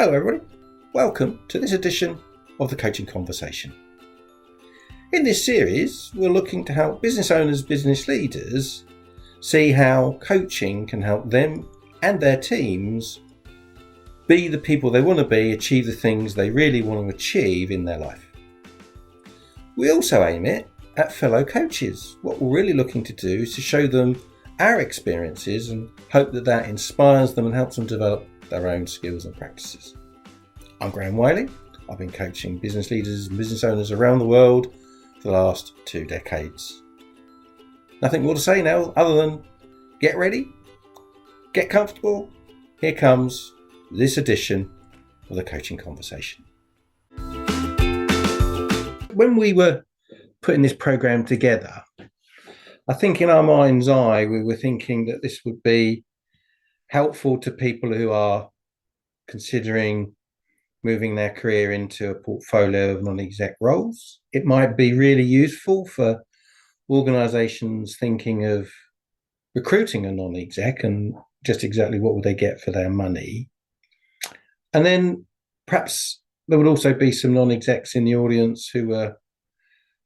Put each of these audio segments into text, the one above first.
Hello everybody, welcome to this edition of the Coaching Conversation. In this series, we're looking to help business owners, business leaders see how coaching can help them and their teams be the people they want to be, achieve the things they really want to achieve in their life. We also aim it at fellow coaches. What we're really looking to do is to show them our experiences and hope that inspires them and helps them develop their own skills and practices. I'm Graham Wiley. I've been coaching business leaders and business owners around the world for the last 2 decades. Nothing more to say now other than get ready, get comfortable. Here comes this edition of the Coaching Conversation. When we were putting this program together, I think in our mind's eye, we were thinking that this would be helpful to people who are considering moving their career into a portfolio of non-exec roles. It might be really useful for organizations thinking of recruiting a non-exec and just exactly what would they get for their money. And then perhaps there would also be some non-execs in the audience who are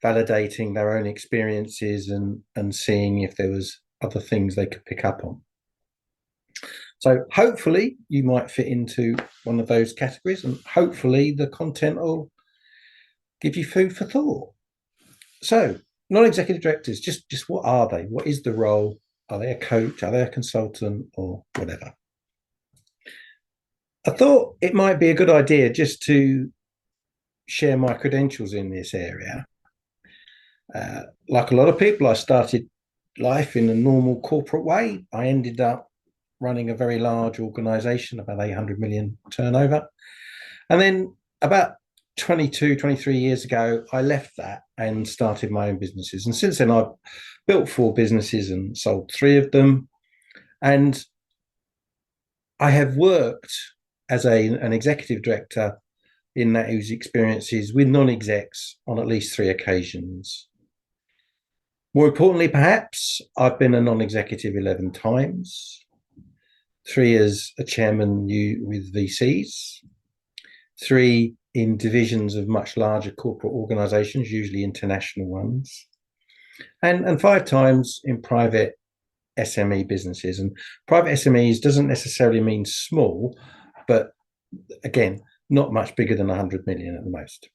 validating their own experiences and seeing if there was other things they could pick up on. So hopefully you might fit into one of those categories, and hopefully the content will give you food for thought. So non-executive directors, just what are they? What is the role? Are they a coach? Are they a consultant or whatever? I thought it might be a good idea just to share my credentials in this area. Like a lot of people, I started life in a normal corporate way. I ended up running a very large organization, about 800 million turnover. And then about 23 years ago, I left that and started my own businesses. And since then, I've built 4 businesses and sold 3 of them. And I have worked as an executive director in that whose experiences with non-execs on at least 3 occasions. More importantly, perhaps, I've been a non-executive 11 times. 3 as a chairman with VCs, 3 in divisions of much larger corporate organizations, usually international ones, and 5 times in private SME businesses. And private SMEs doesn't necessarily mean small, but again, not much bigger than 100 million at the most.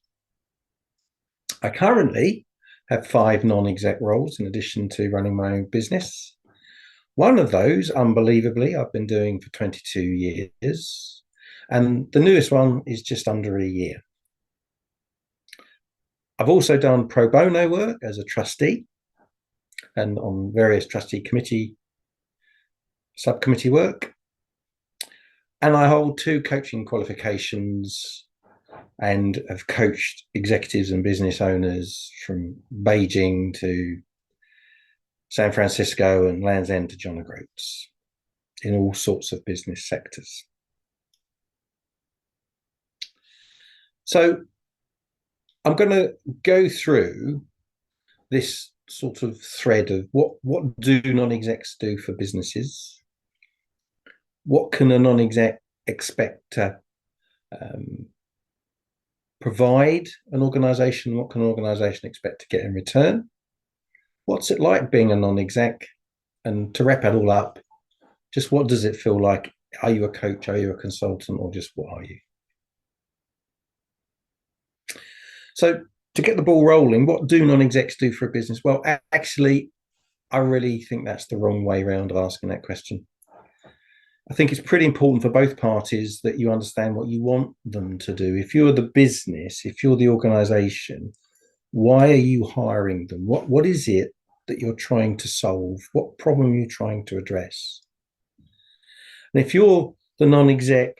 I currently have 5 non-exec roles in addition to running my own business. One of those, unbelievably, I've been doing for 22 years, and the newest one is just under a year. I've also done pro bono work as a trustee and on various trustee subcommittee work. And I hold 2 coaching qualifications and have coached executives and business owners from Beijing to San Francisco and Land's End to John O'Groats in all sorts of business sectors. So I'm going to go through this sort of thread of what do non-execs do for businesses? What can a non-exec expect to provide an organization? What can an organization expect to get in return? What's it like being a non-exec? And to wrap it all up, just what does it feel like? Are you a coach? Are you a consultant? Or just what are you? So to get the ball rolling, what do non-execs do for a business? Well, actually, I really think that's the wrong way around of asking that question. I think it's pretty important for both parties that you understand what you want them to do. If you're the business, if you're the organization, why are you hiring them? What is it that you're trying to solve? What problem are you trying to address? And if you're the non-exec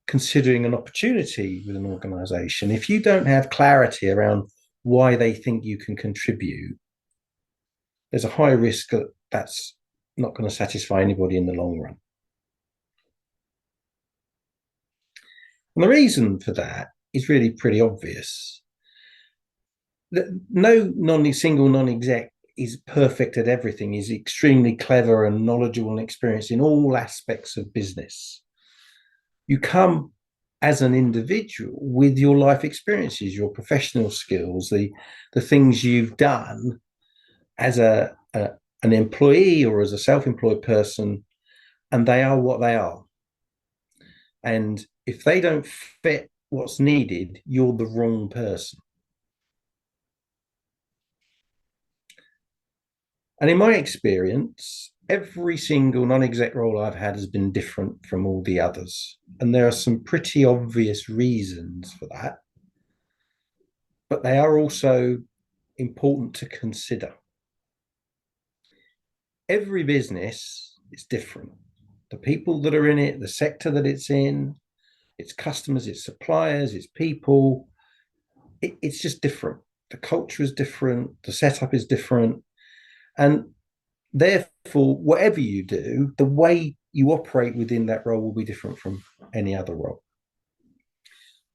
considering an opportunity with an organization, if you don't have clarity around why they think you can contribute, there's a high risk that that's not going to satisfy anybody in the long run. And the reason for that is really pretty obvious. No single non-exec is perfect at everything, is extremely clever and knowledgeable and experienced in all aspects of business. You come as an individual with your life experiences, your professional skills, the things you've done as an employee or as a self-employed person, and they are what they are. And if they don't fit what's needed, you're the wrong person. And in my experience, every single non-exec role I've had has been different from all the others. And there are some pretty obvious reasons for that, but they are also important to consider. Every business is different. The people that are in it, the sector that it's in, its customers, its suppliers, its people, it's just different. The culture is different, the setup is different. And therefore, whatever you do, the way you operate within that role will be different from any other role.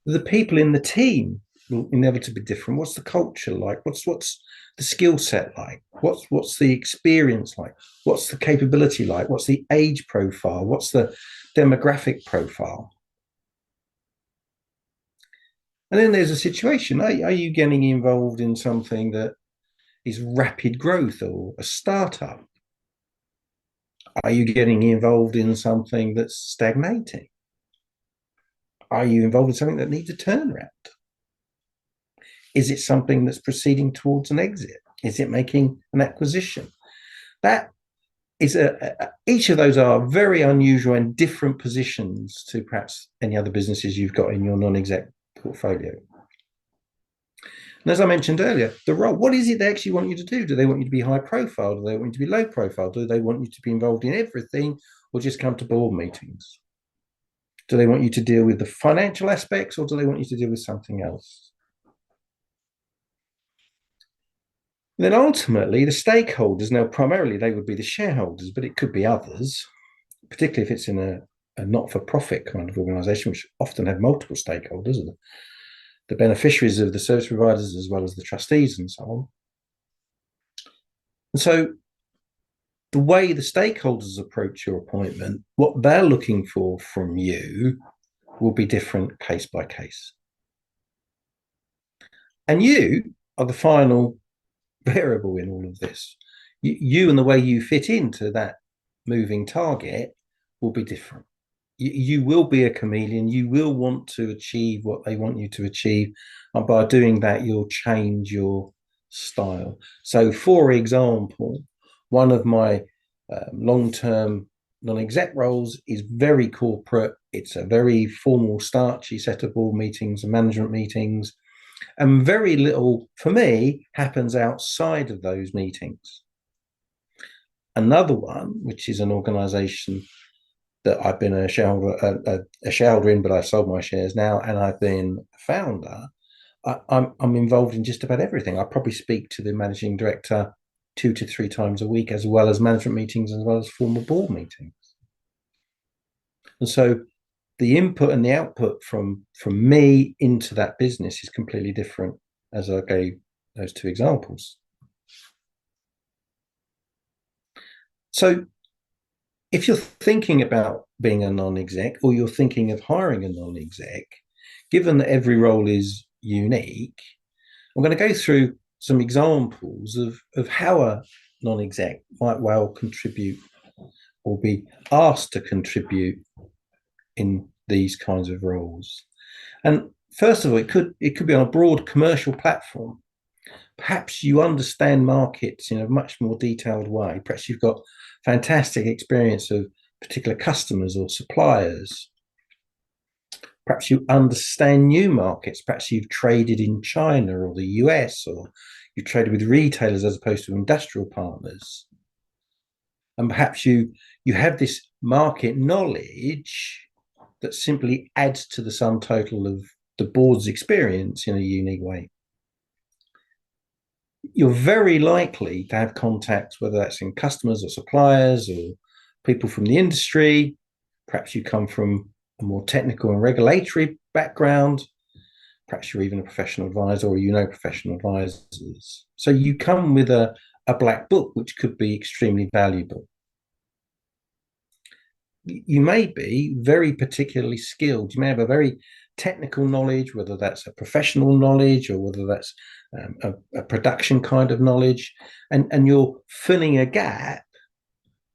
The people in the team will inevitably be different. What's the culture like? What's the skill set like? What's the experience like? What's the capability like? What's the age profile? What's the demographic profile? And then there's a situation. Are you getting involved in something that is rapid growth or a startup? Are you getting involved in something that's stagnating? Are you involved in something that needs a turnaround? Is it something that's proceeding towards an exit? Is it making an acquisition? That is each of those are very unusual and different positions to perhaps any other businesses you've got in your non-exec portfolio. And as I mentioned earlier, the role, what is it they actually want you to do? Do they want you to be high profile? Do they want you to be low profile? Do they want you to be involved in everything or just come to board meetings? Do they want you to deal with the financial aspects or do they want you to deal with something else? And then ultimately, the stakeholders, now primarily they would be the shareholders, but it could be others, particularly if it's in a not-for-profit kind of organization, which often have multiple stakeholders, the beneficiaries of the service providers as well as the trustees and so on. And so the way the stakeholders approach your appointment, what they're looking for from you will be different case by case. And you are the final variable in all of this. You and the way you fit into that moving target will be different. You will be a chameleon. You will want to achieve what they want you to achieve. And by doing that, you'll change your style. So, for example, one of my long-term non-exec roles is very corporate. It's a very formal, starchy set of board meetings and management meetings. And very little, for me, happens outside of those meetings. Another one, which is an organization that I've been a shareholder in, but I've sold my shares now, and I've been a founder. I'm involved in just about everything. I probably speak to the managing director 2 to 3 times a week, as well as management meetings, as well as formal board meetings. And so the input and the output from me into that business is completely different, as I gave those 2 examples. So if you're thinking about being a non-exec or you're thinking of hiring a non-exec, given that every role is unique, I'm going to go through some examples of how a non-exec might well contribute or be asked to contribute in these kinds of roles. And first of all, it could be on a broad commercial platform. Perhaps you understand markets in a much more detailed way. Perhaps you've got fantastic experience of particular customers or suppliers. Perhaps you understand new markets. Perhaps you've traded in China or the US, or you've traded with retailers as opposed to industrial partners. And perhaps you have this market knowledge that simply adds to the sum total of the board's experience in a unique way. You're very likely to have contacts, whether that's in customers or suppliers or people from the industry. Perhaps you come from a more technical and regulatory background. Perhaps you're even a professional advisor or professional advisors. So you come with a black book, which could be extremely valuable. you may be very particularly skilled. You may have a very technical knowledge, whether that's a professional knowledge or whether that's a production kind of knowledge, and you're filling a gap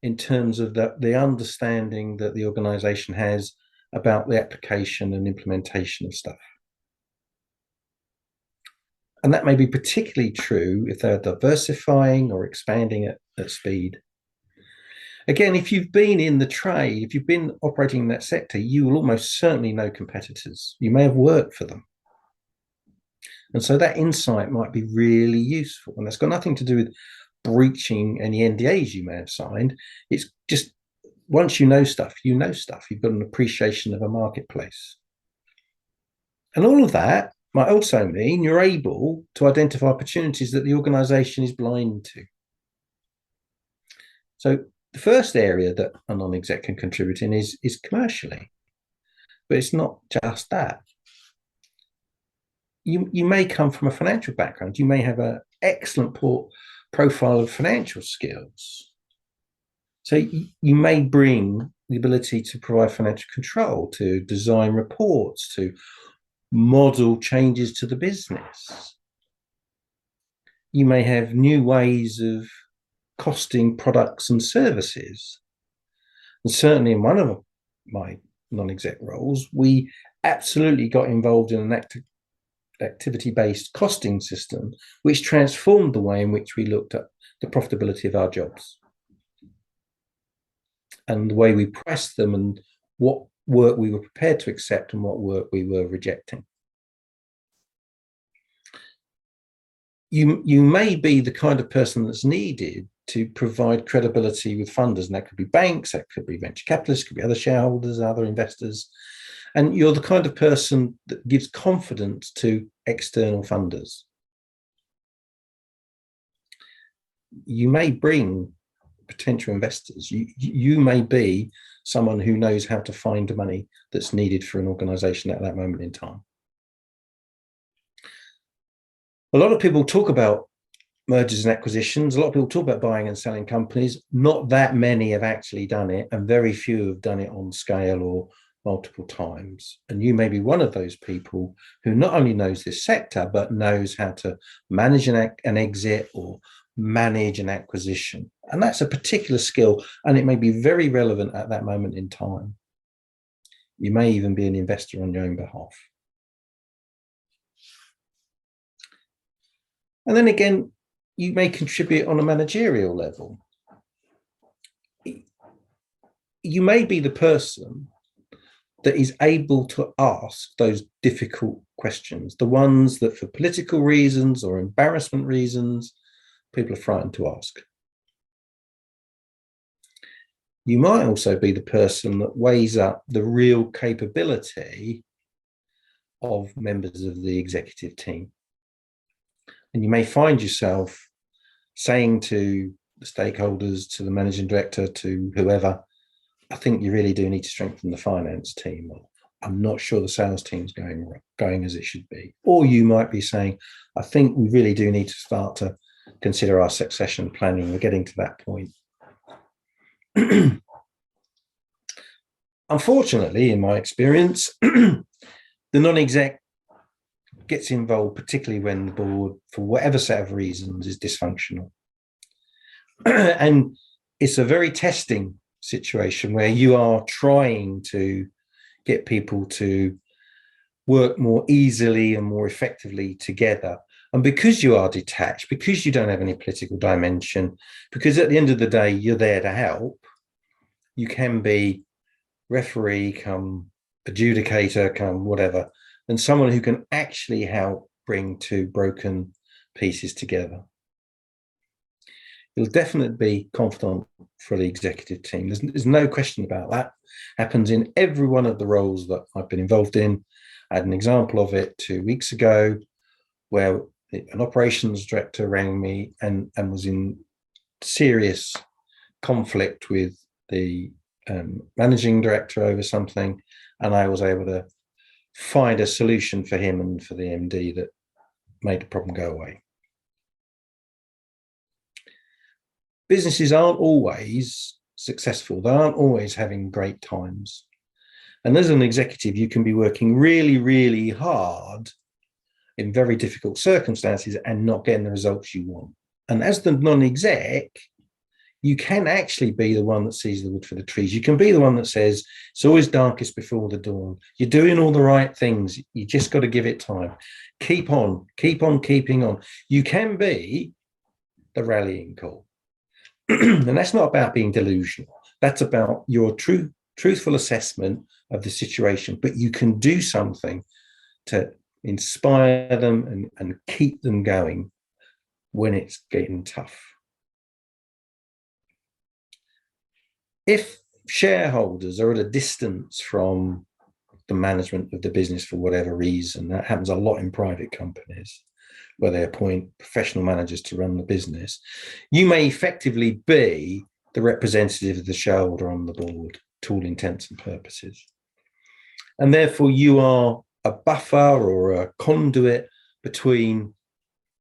in terms of the understanding that the organization has about the application and implementation of stuff. And that may be particularly true if they're diversifying or expanding at speed. Again, if you've been in the trade, if you've been operating in that sector, you will almost certainly know competitors. You may have worked for them. And so that insight might be really useful. And that's got nothing to do with breaching any NDAs you may have signed. It's just once you know stuff, you know stuff. You've got an appreciation of a marketplace. And all of that might also mean you're able to identify opportunities that the organization is blind to. So the first area that a non-exec can contribute in is commercially, but it's not just that. You may come from a financial background. You may have an excellent profile of financial skills. So you may bring the ability to provide financial control, to design reports, to model changes to the business. You may have new ways of costing products and services. And certainly in one of my non-exec roles, we absolutely got involved in an activity-based costing system, which transformed the way in which we looked at the profitability of our jobs and the way we priced them and what work we were prepared to accept and what work we were rejecting. You may be the kind of person that's needed to provide credibility with funders, and that could be banks, that could be venture capitalists, could be other shareholders, other investors. And you're the kind of person that gives confidence to external funders. You may bring potential investors. You may be someone who knows how to find the money that's needed for an organization at that moment in time. A lot of people talk about mergers and acquisitions. A lot of people talk about buying and selling companies. Not that many have actually done it, and very few have done it on scale or multiple times. And you may be one of those people who not only knows this sector, but knows how to manage an exit or manage an acquisition. And that's a particular skill, and it may be very relevant at that moment in time. You may even be an investor on your own behalf. And then again, you may contribute on a managerial level. You may be the person that is able to ask those difficult questions, the ones that for political reasons or embarrassment reasons, people are frightened to ask. You might also be the person that weighs up the real capability of members of the executive team. And you may find yourself saying to the stakeholders, to the managing director, to whoever, I think you really do need to strengthen the finance team. Or I'm not sure the sales team's going as it should be. Or you might be saying, I think we really do need to start to consider our succession planning. We're getting to that point. Unfortunately, in my experience, the non-exec gets involved, particularly when the board, for whatever set of reasons, is dysfunctional. And it's a very testing situation where you are trying to get people to work more easily and more effectively together. And because you are detached, because you don't have any political dimension, because at the end of the day, you're there to help, you can be referee, come adjudicator, come whatever, and someone who can actually help bring two broken pieces together. It'll definitely be confidant for the executive team. There's no question about that. Happens in every one of the roles that I've been involved in. I had an example of it 2 weeks ago where an operations director rang me and was in serious conflict with the managing director over something, and I was able to find a solution for him and for the MD that made the problem go away. Businesses aren't always successful. They aren't always having great times. And as an executive, you can be working really, really hard in very difficult circumstances and not getting the results you want. And as the non-exec, you can actually be the one that sees the wood for the trees. You can be the one that says, it's always darkest before the dawn. You're doing all the right things. You just got to give it time. Keep on keeping on. You can be the rallying call. And that's not about being delusional. That's about your truthful assessment of the situation. But you can do something to inspire them and keep them going when it's getting tough. If shareholders are at a distance from the management of the business for whatever reason, that happens a lot in private companies where they appoint professional managers to run the business, you may effectively be the representative of the shareholder on the board to all intents and purposes. And therefore you are a buffer or a conduit between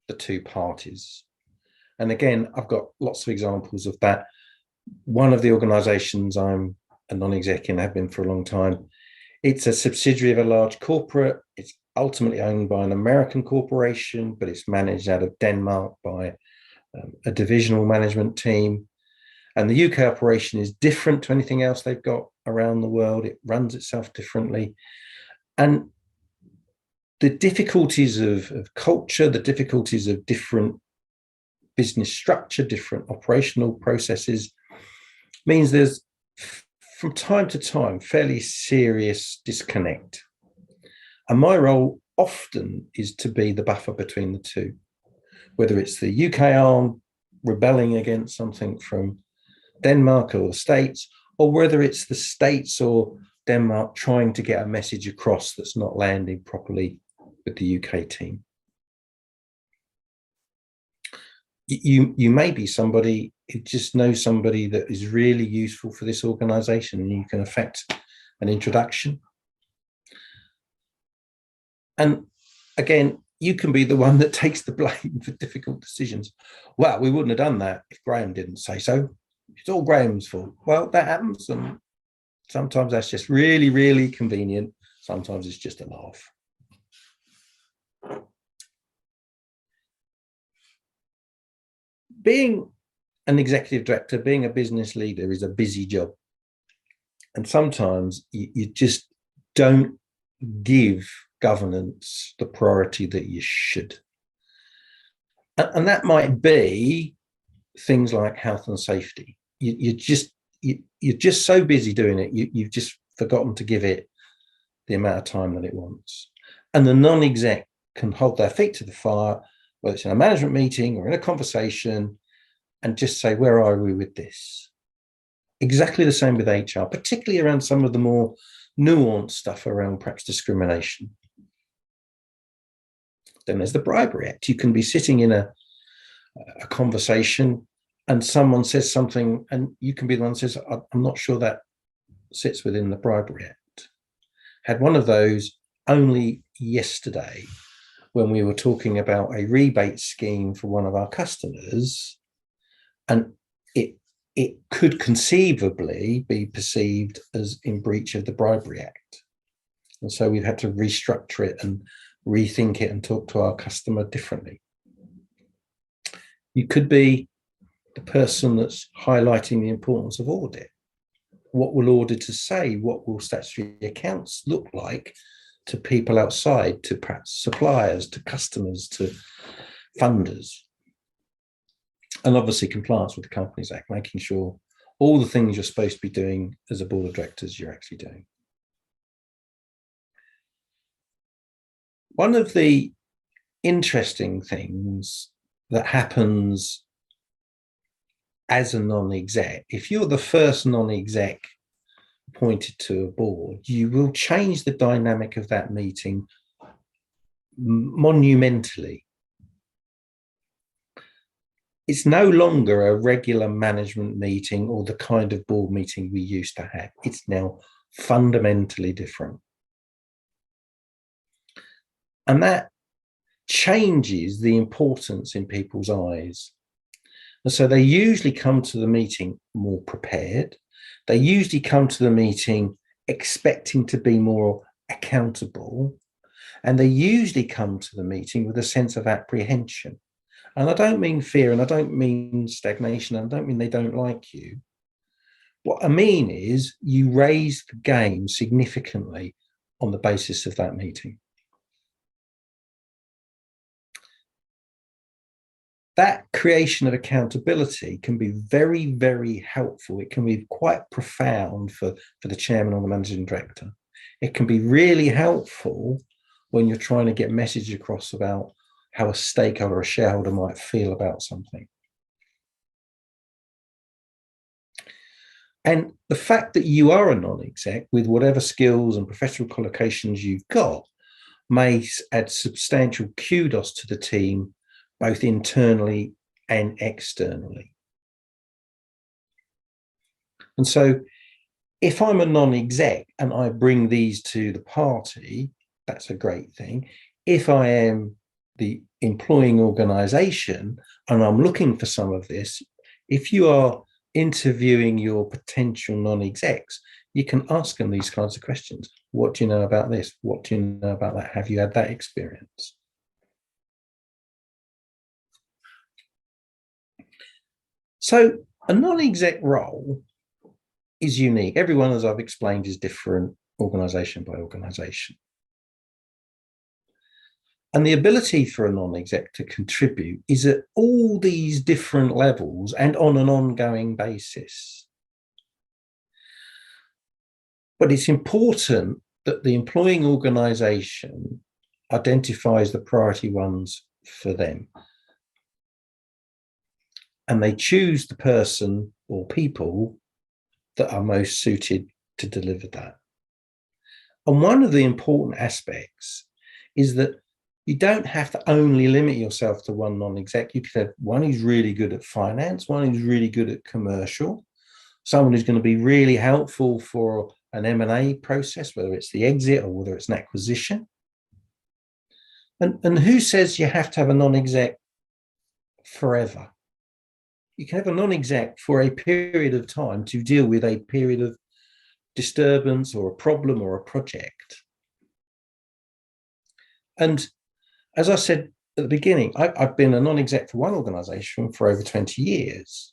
the two parties. And again, I've got lots of examples of that. One of the organizations I'm a non-exec in, have been for a long time, it's a subsidiary of a large corporate. It's ultimately owned by an American corporation, but it's managed out of Denmark by a divisional management team. And the UK operation is different to anything else they've got around the world. It runs itself differently. And the difficulties of culture, the difficulties of different business structure, different operational processes, means there's, from time to time, fairly serious disconnect. And my role often is to be the buffer between the two, whether it's the UK arm rebelling against something from Denmark or the States, or whether it's the States or Denmark trying to get a message across that's not landing properly with the UK team. You may be somebody who just knows somebody that is really useful for this organization, and you can affect an introduction. And again, you can be the one that takes the blame for difficult decisions. Well, we wouldn't have done that if Graham didn't say so. It's all Graham's fault. Well, that happens, and sometimes that's just really, really convenient. Sometimes it's just a laugh. Being an executive director, being a business leader is a busy job. And sometimes you just don't give governance the priority that you should. And that might be things like health and safety. You're just so busy doing it, you've just forgotten to give it the amount of time that it wants. And the non-exec can hold their feet to the fire, whether it's in a management meeting or in a conversation, and just say, where are we with this? Exactly the same with HR, particularly around some of the more nuanced stuff around perhaps discrimination. Then there's the Bribery Act. You can be sitting in a conversation and someone says something, and you can be the one that says, I'm not sure that sits within the Bribery Act. Had one of those only yesterday when we were talking about a rebate scheme for one of our customers, and it could conceivably be perceived as in breach of the Bribery Act. And so we've had to restructure it and rethink it and talk to our customer differently. You could be the person that's highlighting the importance of audit. What will auditors say? What will statutory accounts look like to people outside, to perhaps suppliers, to customers, to funders? And obviously compliance with the Companies Act, making sure all the things you're supposed to be doing as a board of directors, you're actually doing. One of the interesting things that happens as a non-exec, if you're the first non-exec appointed to a board, you will change the dynamic of that meeting monumentally. It's no longer a regular management meeting or the kind of board meeting we used to have. It's now fundamentally different. And that changes the importance in people's eyes. And so they usually come to the meeting more prepared. They usually come to the meeting expecting to be more accountable. And they usually come to the meeting with a sense of apprehension. And I don't mean fear, and I don't mean stagnation, and I don't mean they don't like you. What I mean is you raise the game significantly on the basis of that meeting. That creation of accountability can be very, very helpful. It can be quite profound for the chairman or the managing director. It can be really helpful when you're trying to get message across about how a stakeholder or a shareholder might feel about something. And the fact that you are a non-exec with whatever skills and professional qualifications you've got may add substantial kudos to the team, both internally and externally. And so if I'm a non-exec and I bring these to the party, that's a great thing. If I am the employing organization and I'm looking for some of this, if you are interviewing your potential non-execs, you can ask them these kinds of questions. What do you know about this? What do you know about that? Have you had that experience? So a non-exec role is unique. Everyone, as I've explained, is different organization by organization. And the ability for a non-exec to contribute is at all these different levels and on an ongoing basis. But it's important that the employing organization identifies the priority ones for them. And they choose the person or people that are most suited to deliver that. And one of the important aspects is that you don't have to only limit yourself to one non-exec. You could have one who's really good at finance, one who's really good at commercial, someone who's going to be really helpful for an M&A process, whether it's the exit or whether it's an acquisition. And who says you have to have a non-exec forever? You can have a non-exec for a period of time to deal with a period of disturbance or a problem or a project. And as I said at the beginning, I've been a non-exec for one organization for over 20 years,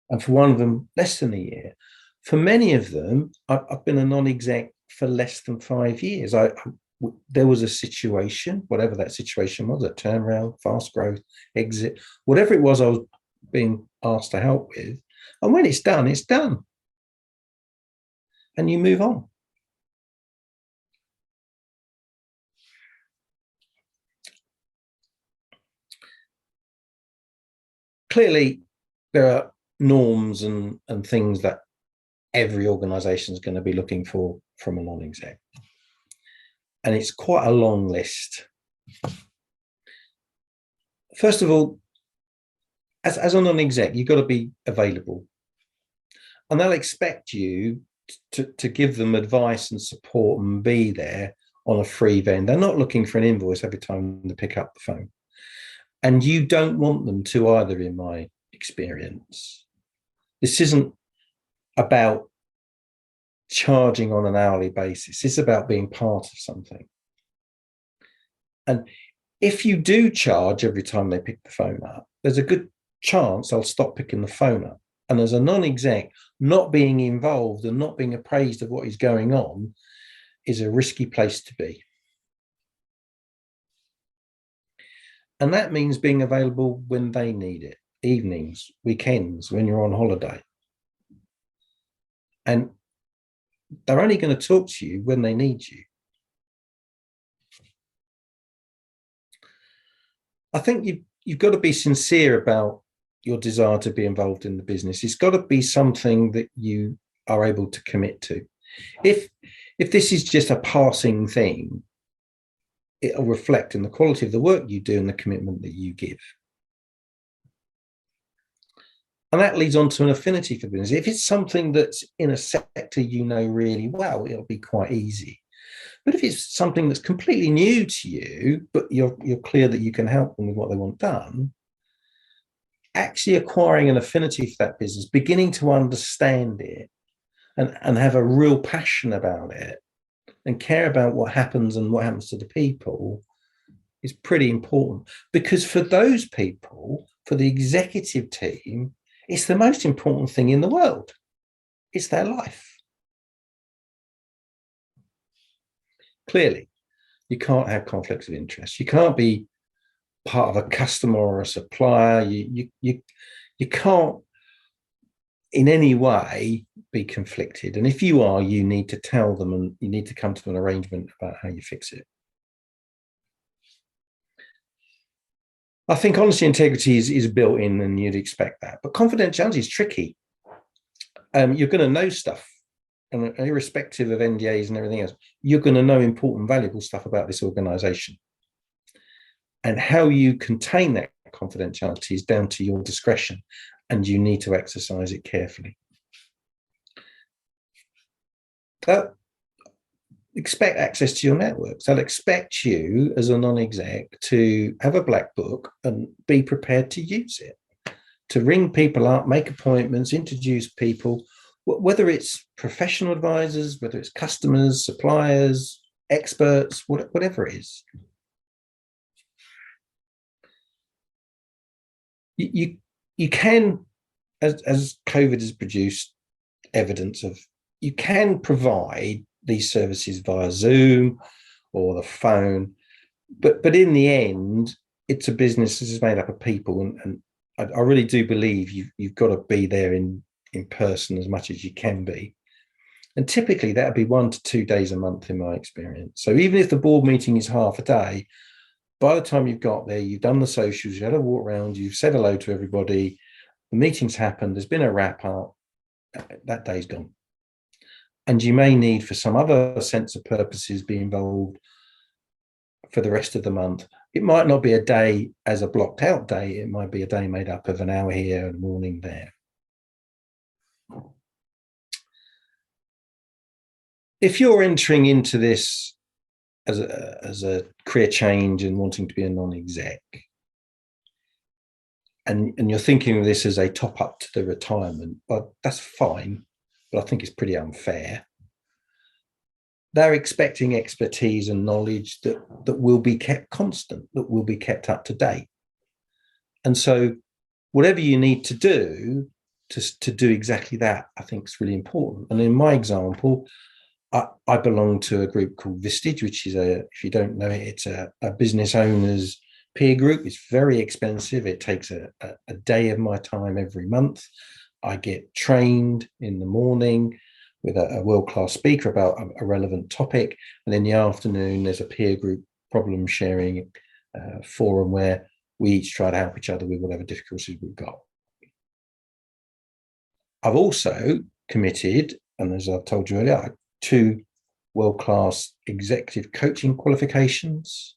and for one of them, less than a year. For many of them, I've been a non-exec for less than 5 years. There was a situation, whatever that situation was, a turnaround, fast growth, exit, whatever it was I was being asked to help with. And when it's done, it's done. And you move on. Clearly, there are norms and things that every organization is going to be looking for from a non-exec. And it's quite a long list. First of all, as a non-exec, you've got to be available. And they'll expect you to give them advice and support and be there on a free vend. They're not looking for an invoice every time they pick up the phone. And you don't want them to either, in my experience. This isn't about charging on an hourly basis. It's about being part of something. And if you do charge every time they pick the phone up, there's a good chance they'll stop picking the phone up. And as a non-exec, not being involved and not being appraised of what is going on is a risky place to be. And that means being available when they need it, evenings, weekends, when you're on holiday. And they're only going to talk to you when they need you. I think you've got to be sincere about your desire to be involved in the business. It's got to be something that you are able to commit to. If this is just a passing thing, it'll reflect in the quality of the work you do and the commitment that you give. And that leads on to an affinity for business. If it's something that's in a sector you know really well, it'll be quite easy. But if it's something that's completely new to you, but you're clear that you can help them with what they want done, actually acquiring an affinity for that business, beginning to understand it and have a real passion about it and care about what happens and what happens to the people is pretty important. Because for those people, for the executive team, it's the most important thing in the world. It's their life. Clearly, you can't have conflicts of interest. You can't be part of a customer or a supplier. You can't in any way be conflicted. And if you are, you need to tell them and you need to come to an arrangement about how you fix it. I think honesty and integrity is built in and you'd expect that. But confidentiality is tricky. You're going to know stuff, and irrespective of NDAs and everything else, you're going to know important, valuable stuff about this organization. And how you contain that confidentiality is down to your discretion, and you need to exercise it carefully. But expect access to your networks. They'll expect you as a non-exec to have a black book and be prepared to use it, to ring people up, make appointments, introduce people, whether it's professional advisors, whether it's customers, suppliers, experts, whatever it is. You can, as COVID has produced evidence of, you can provide these services via Zoom or the phone, but in the end, it's a business that is made up of people, and I really do believe you've got to be there in person as much as you can be. And typically that would be 1 to 2 days a month in my experience. So even if the board meeting is half a day, by the time you've got there, you've done the socials, you've had a walk around, you've said hello to everybody, the meeting's happened, there's been a wrap up, that day's gone. And you may need, for some other sense of purposes, be involved for the rest of the month. It might not be a day as a blocked out day. It might be a day made up of an hour here and a morning there. If you're entering into this as a career change and wanting to be a non-exec, and you're thinking of this as a top up to the retirement, well, that's fine, but I think it's pretty unfair. They're expecting expertise and knowledge that will be kept constant, that will be kept up to date. And so whatever you need to do to do exactly that, I think is really important. And in my example, I belong to a group called Vistage, which is if you don't know it, it's a business owners peer group. It's very expensive. It takes a day of my time every month. I get trained in the morning with a world-class speaker about a relevant topic. And in the afternoon, there's a peer group problem sharing forum where we each try to help each other with whatever difficulties we've got. I've also committed, and as I've told you earlier, 2 world-class executive coaching qualifications.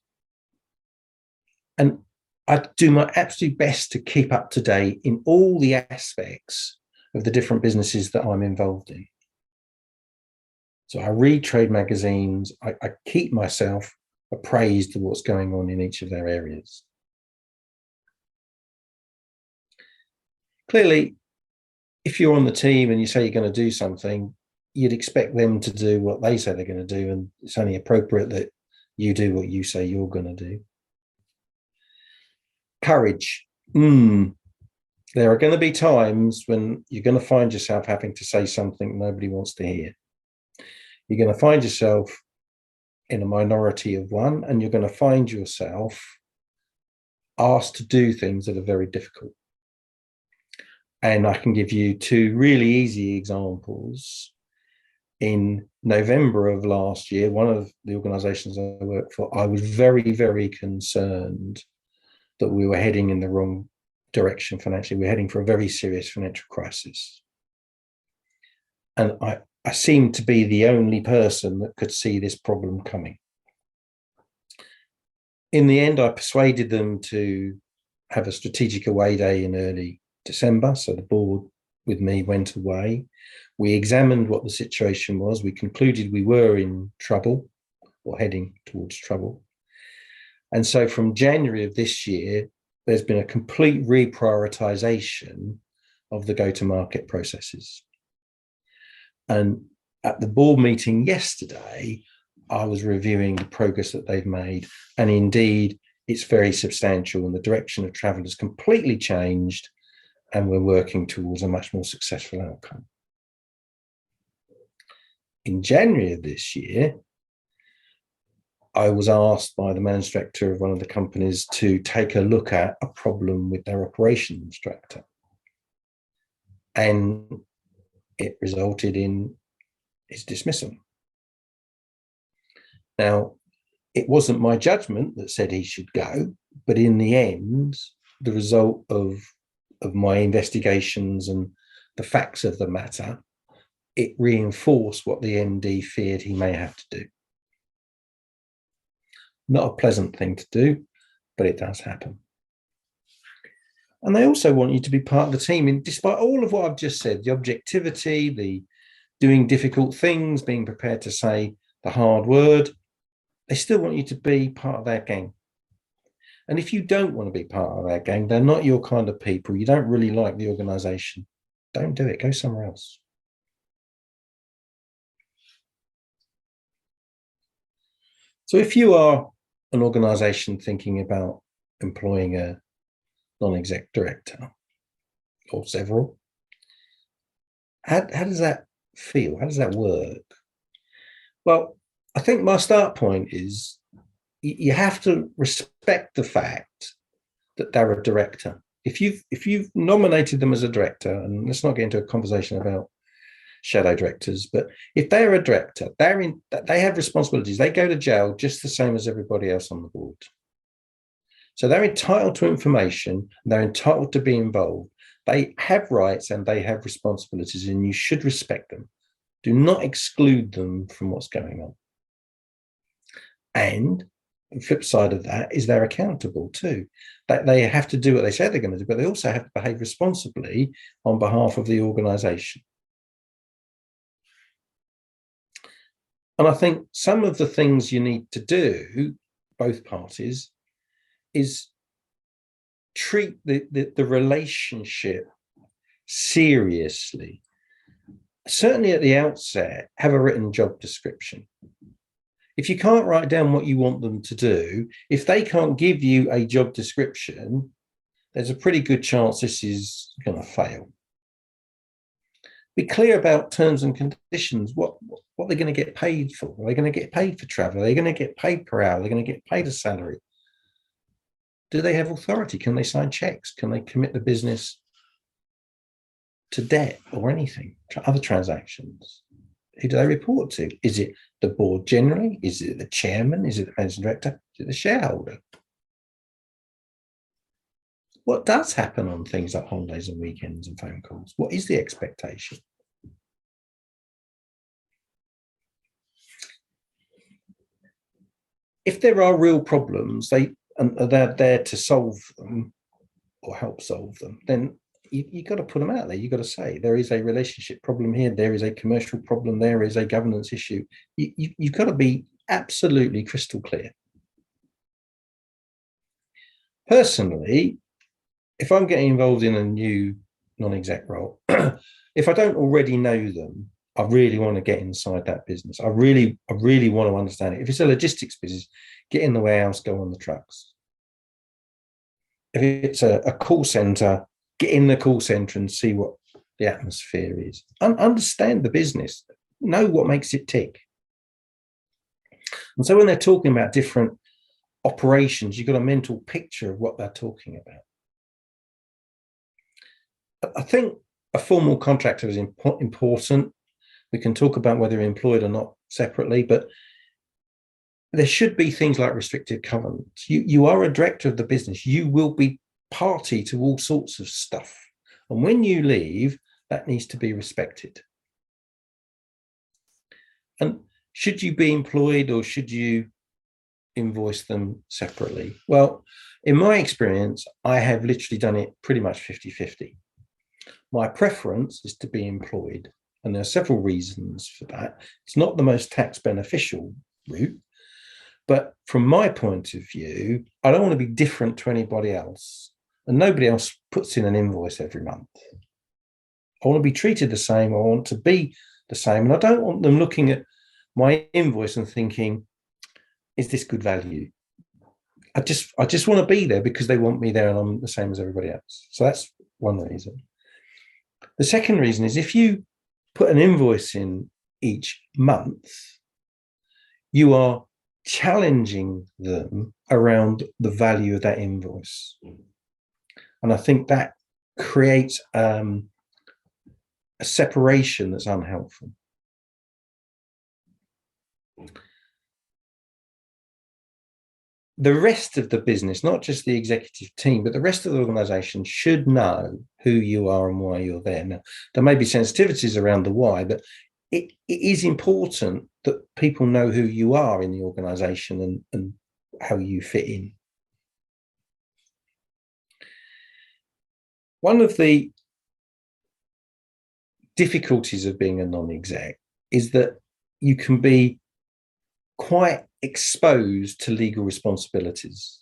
And I do my absolute best to keep up to date in all the aspects of the different businesses that I'm involved in. So I read trade magazines, I keep myself appraised of what's going on in each of their areas. Clearly, if you're on the team and you say you're going to do something, you'd expect them to do what they say they're going to do, and it's only appropriate that you do what you say you're going to do. Courage. There are going to be times when you're going to find yourself having to say something nobody wants to hear. You're going to find yourself in a minority of one, and you're going to find yourself asked to do things that are very difficult. And I can give you 2 really easy examples. In November of last year, one of the organizations I work for, I was very, very concerned that we were heading in the wrong direction financially. We're heading for a very serious financial crisis. And I seemed to be the only person that could see this problem coming. In the end, I persuaded them to have a strategic away day in early December. So the board with me went away. We examined what the situation was. We concluded we were in trouble or heading towards trouble. And so from January of this year, there's been a complete reprioritization of the go-to-market processes. And at the board meeting yesterday, I was reviewing the progress that they've made. And indeed, it's very substantial and the direction of travel has completely changed. And we're working towards a much more successful outcome. In January of this year, I was asked by the managing director of one of the companies to take a look at a problem with their operations director. And it resulted in his dismissal. Now, it wasn't my judgment that said he should go, but in the end, the result of my investigations and the facts of the matter, it reinforced what the MD feared he may have to do. Not a pleasant thing to do, but it does happen. And they also want you to be part of the team. And despite all of what I've just said, the objectivity, the doing difficult things, being prepared to say the hard word, they still want you to be part of their gang. And if you don't want to be part of their gang, they're not your kind of people, you don't really like the organization, don't do it, go somewhere else. So if you are an organization thinking about employing a non-exec director or several, how does that feel? How does that work? Well, I think my start point is you have to respect the fact that they're a director. If you've nominated them as a director, and let's not get into a conversation about shadow directors, but if they're a director, they have responsibilities. They go to jail just the same as everybody else on the board. So they're entitled to information, they're entitled to be involved. They have rights and they have responsibilities, and you should respect them. Do not exclude them from what's going on. And the flip side of that is they're accountable too. That they have to do what they say they're going to do, but they also have to behave responsibly on behalf of the organization. And I think some of the things you need to do, both parties, is treat the relationship seriously. Certainly at the outset, have a written job description. If you can't write down what you want them to do, if they can't give you a job description, there's a pretty good chance this is going to fail. Be clear about terms and conditions, what they're going to get paid for. Are they going to get paid for travel? Are they going to get paid per hour? Are they going to get paid a salary? Do they have authority? Can they sign checks? Can they commit the business to debt or anything, other transactions? Who do they report to? Is it the board generally? Is it the chairman? Is it the managing director? Is it the shareholder? What does happen on things like holidays and weekends and phone calls? What is the expectation? If there are real problems, they're there to solve them or help solve them, then you've got to put them out there. You've got to say there is a relationship problem here, there is a commercial problem, there is a governance issue. You've got to be absolutely crystal clear. Personally, if I'm getting involved in a new non-exec role, if I don't already know them, I really want to get inside that business. I really want to understand it. If it's a logistics business, get in the warehouse, go on the trucks. If it's a call center, get in the call center and see what the atmosphere is. Understand the business. Know what makes it tick. And so when they're talking about different operations, you've got a mental picture of what they're talking about. I think a formal contractor is important. We can talk about whether you're employed or not separately, but there should be things like restrictive covenants. You are a director of the business. You will be party to all sorts of stuff. And when you leave, that needs to be respected. And should you be employed or should you invoice them separately? Well, in my experience, I have literally done it pretty much 50-50. My preference is to be employed, and there are several reasons for that. It's not the most tax beneficial route, but from my point of view, I don't want to be different to anybody else. and nobody else puts in an invoice every month. I want to be treated the same. I want to be the same. And I don't want them looking at my invoice and thinking, is this good value? I just want to be there because they want me there and I'm the same as everybody else. So that's one reason. The second reason is if you put an invoice in each month, you are challenging them around the value of that invoice. And I think that creates a separation that's unhelpful. The rest of the business, not just the executive team, but the rest of the organization should know who you are and why you're there. Now, there may be sensitivities around the why, but it is important that people know who you are in the organization and how you fit in. One of the difficulties of being a non-exec is that you can be quite exposed to legal responsibilities.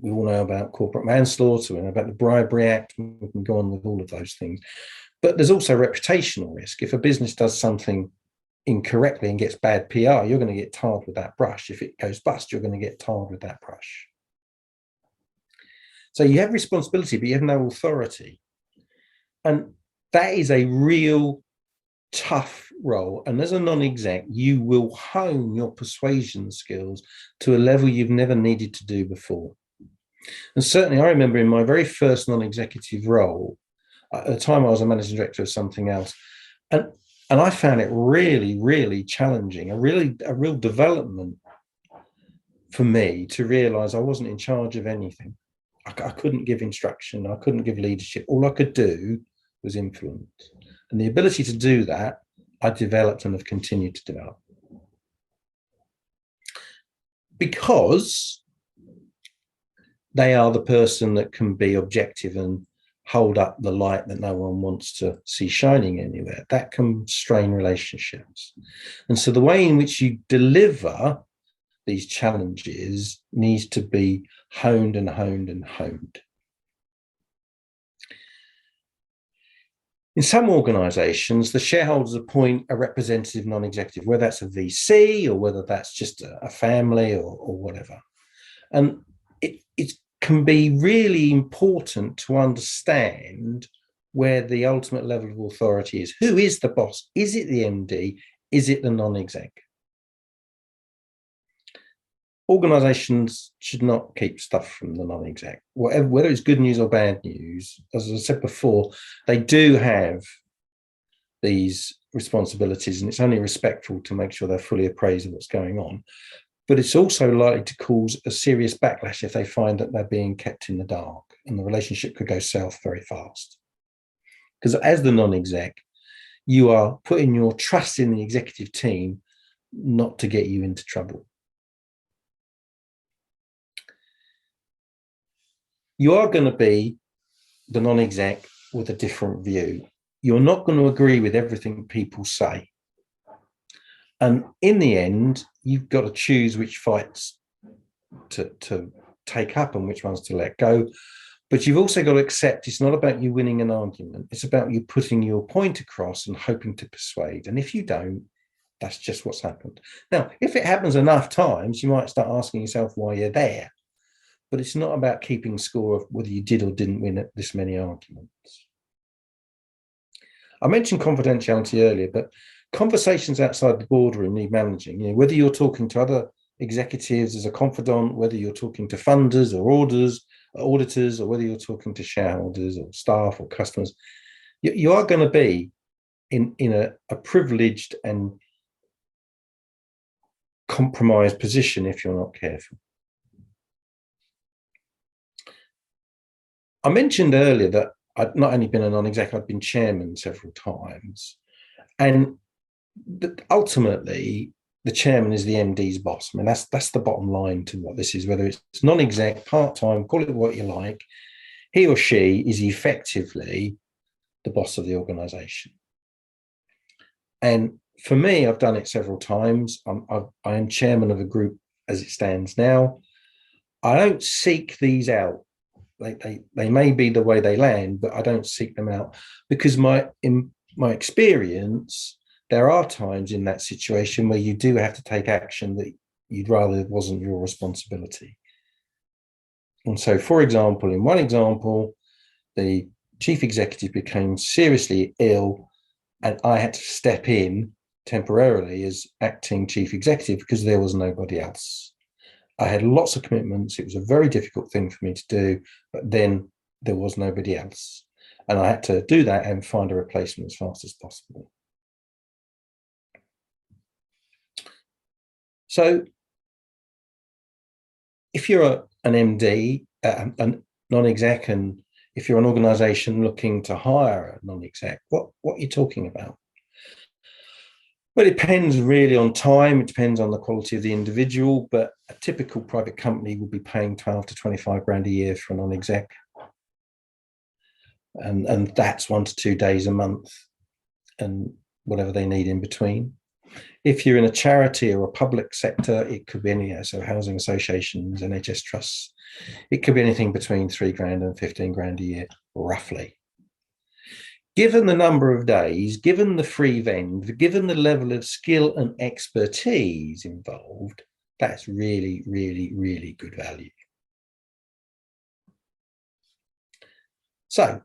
We all know about corporate manslaughter, we know about the Bribery Act, we can go on with all of those things. But there's also reputational risk. If a business does something incorrectly and gets bad PR, you're going to get tarred with that brush. If it goes bust, you're going to get tarred with that brush. So you have responsibility, but you have no authority. And that is a real tough role. And as a non-exec, you will hone your persuasion skills to a level you've never needed to do before. And certainly I remember in my very first non-executive role, at the time I was a managing director of something else, and I found it really, really challenging, a real development for me to realize I wasn't in charge of anything. I couldn't give instruction, I couldn't give leadership. All I could do was influence. And the ability to do that, I developed and have continued to develop. Because they are the person that can be objective and hold up the light that no one wants to see shining anywhere. That can strain relationships. And so the way in which you deliver these challenges needs to be honed and honed and honed. In some organizations, the shareholders appoint a representative non-executive, whether that's a VC or whether that's just a family or whatever. And it can be really important to understand where the ultimate level of authority is. Who is the boss? Is it the MD? Is it the non-exec? Organizations should not keep stuff from the non-exec, whether it's good news or bad news. As I said before, they do have these responsibilities, and it's only respectful to make sure they're fully appraised of what's going on. But it's also likely to cause a serious backlash if they find that they're being kept in the dark, and the relationship could go south very fast. Because as the non-exec, you are putting your trust in the executive team not to get you into trouble. You are going to be the non-exec with a different view. You're not going to agree with everything people say. And in the end, you've got to choose which fights to take up and which ones to let go. But you've also got to accept it's not about you winning an argument. It's about you putting your point across and hoping to persuade. And if you don't, that's just what's happened. Now, if it happens enough times, you might start asking yourself why you're there. But it's not about keeping score of whether you did or didn't win this many arguments. I mentioned confidentiality earlier, but conversations outside the boardroom need managing. You know, whether you're talking to other executives as a confidant, whether you're talking to funders or auditors, or whether you're talking to shareholders or staff or customers, you are going to be in a privileged and compromised position if you're not careful. I mentioned earlier that I'd not only been a non-exec, I'd been chairman several times. And ultimately, the chairman is the MD's boss. I mean, that's the bottom line to what this is, whether it's non-exec, part-time, call it what you like. He or she is effectively the boss of the organization. And for me, I've done it several times. I am chairman of a group as it stands now. I don't seek these out they may be the way they land, but I don't seek them out because in my experience, there are times in that situation where you do have to take action that you'd rather wasn't your responsibility. And so, for example, in one example, the chief executive became seriously ill, and I had to step in temporarily as acting chief executive because there was nobody else. I had lots of commitments. It was a very difficult thing for me to do, but then there was nobody else. And I had to do that and find a replacement as fast as possible. So if you're an MD, a non-exec, and if you're an organization looking to hire a non-exec, what are you talking about? Well, it depends really on time. It depends on the quality of the individual, but a typical private company will be paying 12 to 25 grand a year for a non-exec. And that's 1 to 2 days a month and whatever they need in between. If you're in a charity or a public sector, it could be any, so housing associations, NHS trusts, it could be anything between 3 grand and 15 grand a year, roughly. Given the number of days, given the free vend, given the level of skill and expertise involved, that's really, really, really good value. So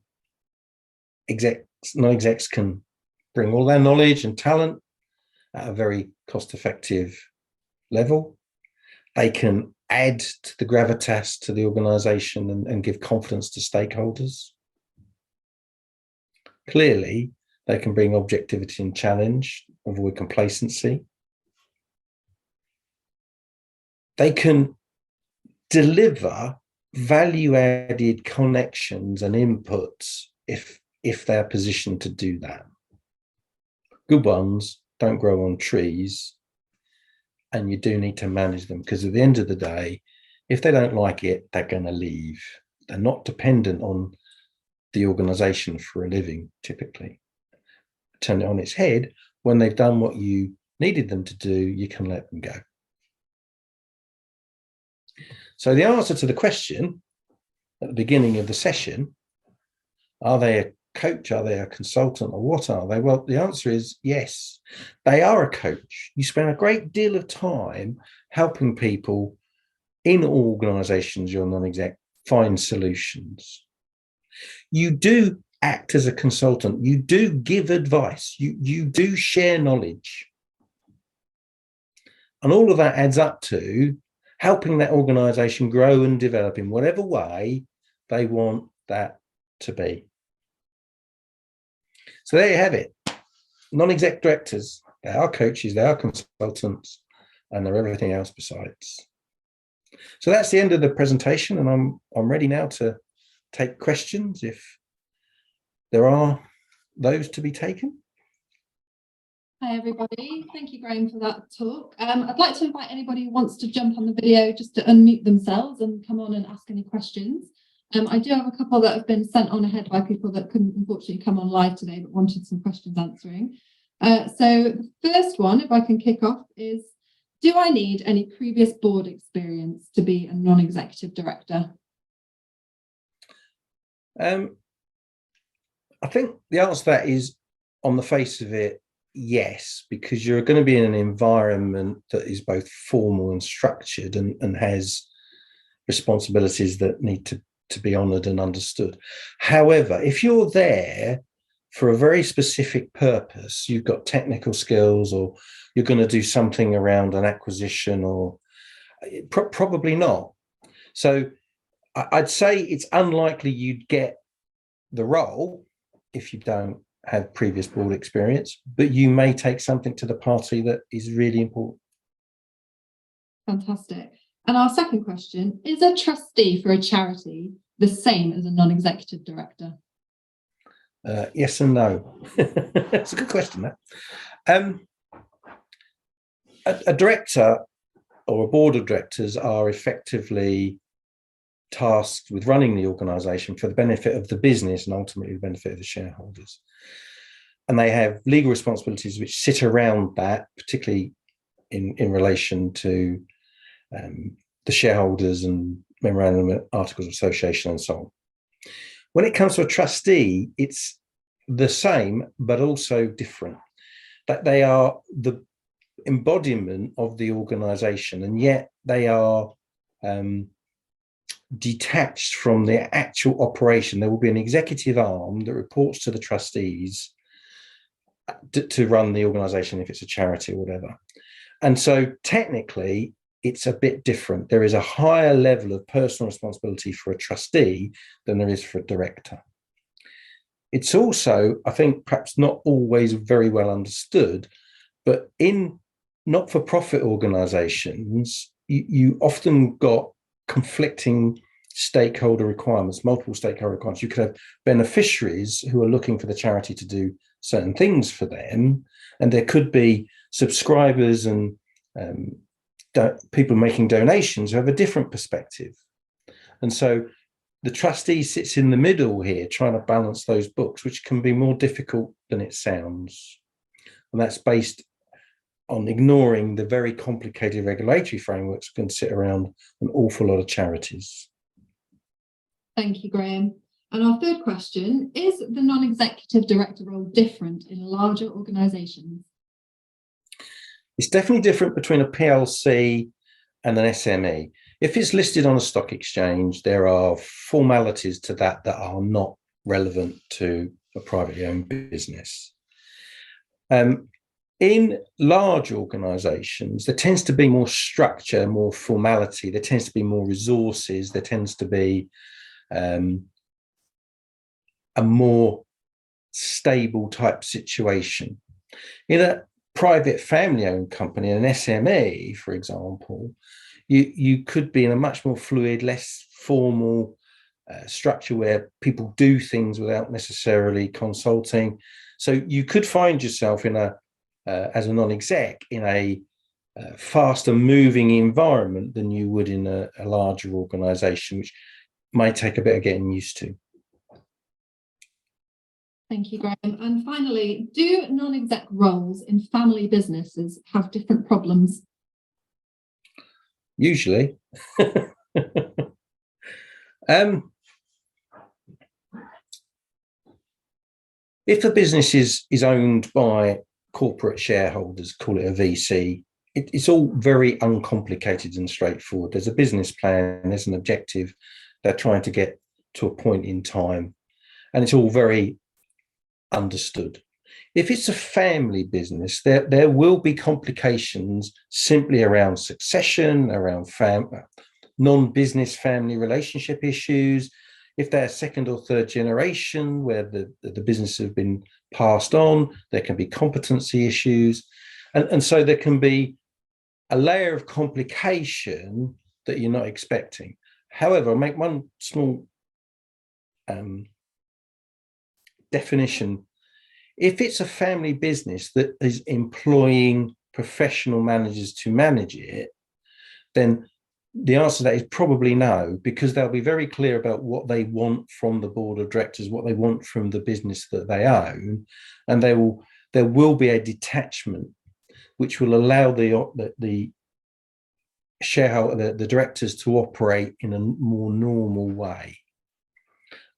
non-execs can bring all their knowledge and talent at a very cost-effective level. They can add to the gravitas to the organization and give confidence to stakeholders. Clearly, they can bring objectivity and challenge, avoid complacency. They can deliver value-added connections and inputs if they're positioned to do that. Good ones don't grow on trees, and you do need to manage them because at the end of the day, if they don't like it, they're going to leave. They're not dependent on the organization for a living, typically. Turn it on its head. When they've done what you needed them to do, you can let them go. So the answer to the question at the beginning of the session, are they a coach, are they a consultant, or what are they? Well, the answer is yes, they are a coach. You spend a great deal of time helping people in organizations you're non-exec find solutions. You do act as a consultant. You do give advice. You do share knowledge. And all of that adds up to helping that organization grow and develop in whatever way they want that to be. So there you have it. Non-exec directors, they are coaches, they are consultants, and they're everything else besides. So that's the end of the presentation, and I'm ready now to take questions if there are those to be taken. Hi everybody, thank you Graham for that talk. I'd like to invite anybody who wants to jump on the video just to unmute themselves and come on and ask any questions. I do have a couple that have been sent on ahead by people that couldn't unfortunately come on live today but wanted some questions answering. So the first one, if I can kick off, is do I need any previous board experience to be a non-executive director? I think the answer to that is, on the face of it, yes, because you're going to be in an environment that is both formal and structured and has responsibilities that need to be honoured and understood. However, if you're there for a very specific purpose, you've got technical skills, or you're going to do something around an acquisition, or probably not. So I'd say it's unlikely you'd get the role if you don't have previous board experience, but you may take something to the party that is really important. Fantastic. And our second question, is a trustee for a charity the same as a non-executive director? Yes and no. That's a good question, that. A director or a board of directors are effectively tasked with running the organisation for the benefit of the business and ultimately the benefit of the shareholders. And they have legal responsibilities which sit around that, particularly in relation to the shareholders and memorandum, articles of association, and so on. When it comes to a trustee, it's the same, but also different. That they are the embodiment of the organisation, and yet they are detached from the actual operation. There will be an executive arm that reports to the trustees to run the organisation if it's a charity or whatever. And so technically, it's a bit different. There is a higher level of personal responsibility for a trustee than there is for a director. It's also, I think, perhaps not always very well understood, but in not-for-profit organisations, you often got conflicting stakeholder requirements, multiple stakeholder requirements. You could have beneficiaries who are looking for the charity to do certain things for them, and there could be subscribers and people making donations who have a different perspective. And so the trustee sits in the middle here, trying to balance those books, which can be more difficult than it sounds. And that's based on ignoring the very complicated regulatory frameworks that can sit around an awful lot of charities. Thank you, Graham. And our third question, is the non-executive director role different in larger organisations? It's definitely different between a PLC and an SME. If it's listed on a stock exchange, there are formalities to that that are not relevant to a privately owned business. In large organisations, there tends to be more structure, more formality, there tends to be more resources, there tends to be a more stable type situation. In a private family-owned company, an SME, for example, you could be in a much more fluid, less formal structure where people do things without necessarily consulting. So you could find yourself in as a non-exec in a faster moving environment than you would in a larger organisation, which might take a bit of getting used to. Thank you, Graham. And finally, do non-exec roles in family businesses have different problems? Usually. If a business is owned by corporate shareholders, call it a VC, it's all very uncomplicated and straightforward. There's a business plan, there's an objective, they're trying to get to a point in time, and it's all very understood. If it's a family business, there will be complications simply around succession, around non-business family relationship issues. If they're second or third generation where the business have been passed on, there can be competency issues. And so there can be a layer of complication that you're not expecting. However, I'll make one small definition. If it's a family business that is employing professional managers to manage it, then the answer to that is probably no, because they'll be very clear about what they want from the board of directors, what they want from the business that they own, and there will be a detachment which will allow the shareholder, the directors, to operate in a more normal way.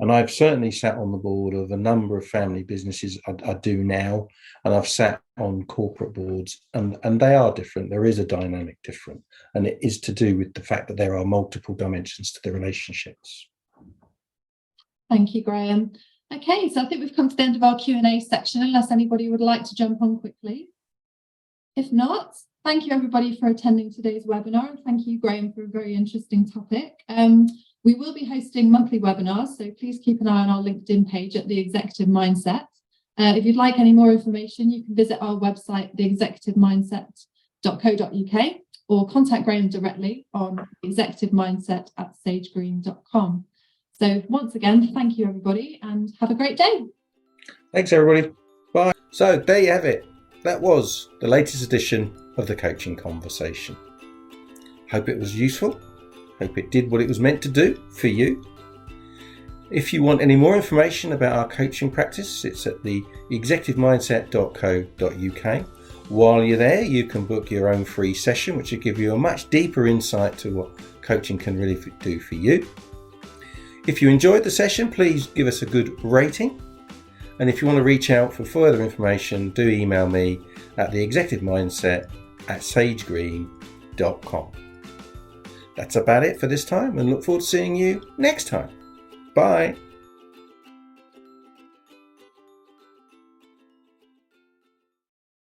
And I've certainly sat on the board of a number of family businesses. I do now, and I've sat on corporate boards, and they are different. There is a dynamic different, and it is to do with the fact that there are multiple dimensions to the relationships. Thank you, Graham. Okay, so I think we've come to the end of our Q&A section, unless anybody would like to jump on quickly. If not, thank you everybody for attending today's webinar, and thank you, Graham, for a very interesting topic. We will be hosting monthly webinars, so please keep an eye on our LinkedIn page at The Executive Mindset. If you'd like any more information, you can visit our website, theexecutivemindset.co.uk, or contact Graham directly on executivemindset@sagegreen.com. So once again, thank you everybody, and have a great day. Thanks everybody. Bye. So there you have it. That was the latest edition of the Coaching Conversation. Hope it was useful. Hope it did what it was meant to do for you. If you want any more information about our coaching practice, it's at the executivemindset.co.uk. While you're there, you can book your own free session, which will give you a much deeper insight to what coaching can really do for you. If you enjoyed the session, please give us a good rating. And if you want to reach out for further information, do email me at theexecutivemindset@sagegreen.com. That's about it for this time, and look forward to seeing you next time. Bye.